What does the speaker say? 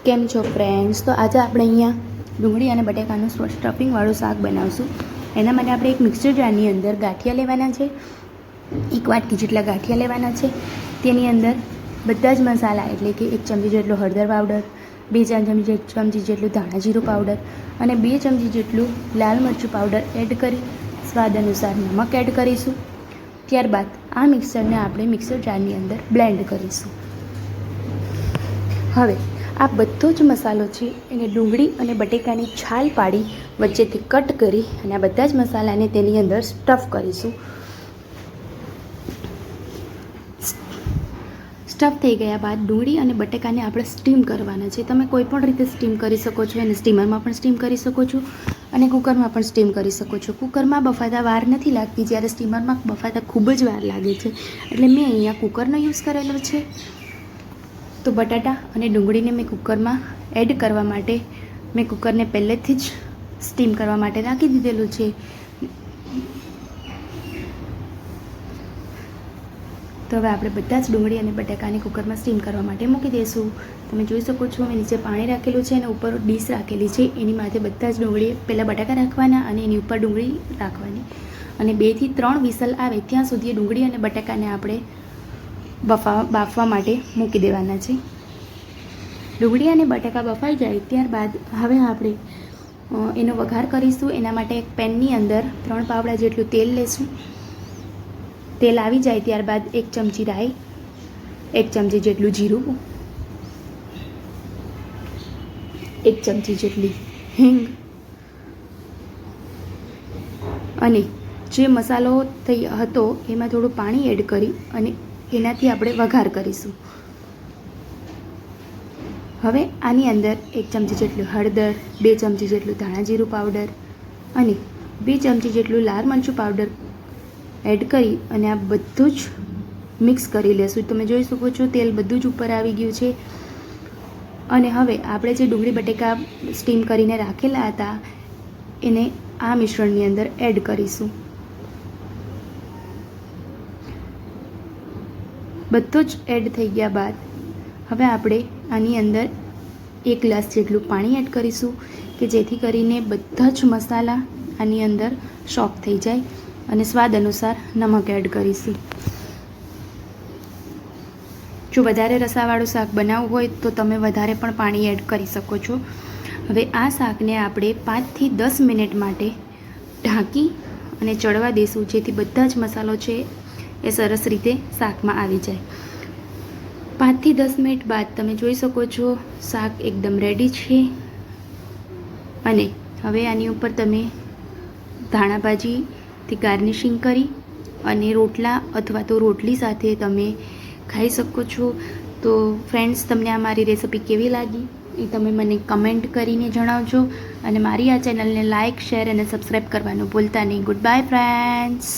કેમ છો ફ્રેન્ડ્સ? તો આજે આપણે અહીંયા ડુંગળી અને બટાકાનું સ્ટફિંગવાળું શાક બનાવશું. એના માટે આપણે એક મિક્સર જારની અંદર ગાંઠિયા લેવાના છે. 1 વાટકી જેટલા ગાંઠિયા લેવાના છે. તેની અંદર બધા જ મસાલા એટલે કે 1 ચમચી જેટલો હળદર પાવડર, 2 ચમચી જેટલું ધાણા જીરું પાવડર અને 2 ચમચી જેટલું લાલ મરચું પાવડર એડ કરી સ્વાદ અનુસાર નમક એડ કરીશું. ત્યારબાદ આ મિક્સરને આપણે મિક્સર જારની અંદર બ્લેન્ડ કરીશું. હવે આ બધો જ મસાલો છે એને ડુંગળી અને બટેકાની છાલ પાડી વચ્ચેથી કટ કરી અને આ બધા જ મસાલાને તેની અંદર સ્ટફ કરીશું. સ્ટફ થઈ ગયા બાદ ડુંગળી અને બટેકાને આપણે સ્ટીમ કરવાના છે. તમે કોઈ પણ રીતે સ્ટીમ કરી શકો છો. એને સ્ટીમરમાં પણ સ્ટીમ કરી શકો છો અને કુકરમાં પણ સ્ટીમ કરી શકો છો. કુકરમાં બફાતા વાર નથી લાગતી, જ્યારે સ્ટીમરમાં બફાતા ખૂબ જ વાર લાગે છે. એટલે મેં અહીંયા કુકરનો યુઝ કરેલો છે. તો બટાટા અને ડુંગળીને મેં કુકરમાં એડ કરવા માટે મેં કુકરને પહેલેથી જ સ્ટીમ કરવા માટે રાખી દીધેલું છે. તો હવે આપણે બધા જ ડુંગળી અને બટાકાને કુકરમાં સ્ટીમ કરવા માટે મૂકી દઈશું. તમે જોઈ શકો છો મેં નીચે પાણી રાખેલું છે અને ઉપર ડીશ રાખેલી છે. એની માથે બધા જ ડુંગળી પહેલાં બટાકા રાખવાના અને એની ઉપર ડુંગળી રાખવાની અને 2 થી 3 વિસલ આવે ત્યાં સુધી ડુંગળી અને બટાકાને આપણે બાફવા માટે મૂકી દેવાના છે. ડુંગળી અને બટાકા બફાઈ જાય ત્યારબાદ હવે આપણે એનો વઘાર કરીશું. એના માટે એક પેનની અંદર 3 પાવડા જેટલું તેલ લેશું. તેલ આવી જાય ત્યારબાદ 1 ચમચી રાઈ, 1 ચમચી જેટલું જીરું, 1 ચમચી જેટલી હિંગ અને જે મસાલો હતો એમાં થોડું પાણી એડ કરી અને એનાથી આપણે વઘાર કરીશું. હવે આની અંદર 1 ચમચી જેટલું હળદર, 2 ચમચી જેટલું ધાણા જીરું પાવડર અને 2 ચમચી જેટલું લાલ મરચું પાવડર એડ કરી અને આ બધું જ મિક્સ કરી લેશું. તમે જોઈ શકો છો તેલ બધું જ ઉપર આવી ગયું છે. અને હવે આપણે જે ડુંગળી બટેકા સ્ટીમ કરીને રાખેલા હતા એને આ મિશ્રણની અંદર એડ કરીશું. બધું જ એડ થઈ ગયા બાદ હવે આપણે આની અંદર 1 ગ્લાસ જેટલું પાણી એડ કરીશું કે જેથી કરીને બધા જ મસાલા આની અંદર સોક થઈ જાય અને સ્વાદ અનુસાર નમક એડ કરીશું. જો વધારે રસાવાળું શાક બનાવવું હોય તો તમે વધારે પણ પાણી એડ કરી શકો છો. હવે આ શાકને આપણે 5 થી 10 મિનિટ માટે ઢાંકી અને ચડવા દઈશું, જેથી બધા જ મસાલો છે એ સરસ રીતે શાકમાં આવી જાય. 5 થી 10 મિનિટ બાદ તમે જોઈ શકો છો શાક એકદમ રેડી છે. અને હવે આની ઉપર તમે ધાણા ભાજીથી ગાર્નિશિંગ કરી અને રોટલા અથવા તો રોટલી સાથે તમે ખાઈ શકો છો. તો ફ્રેન્ડ્સ, તમને આ મારી રેસિપી કેવી લાગી એ તમે મને કમેન્ટ કરીને જણાવજો અને મારી આ ચેનલને લાઇક, શેર અને સબસ્ક્રાઈબ કરવાનું ભૂલતા નહીં. Good bye friends.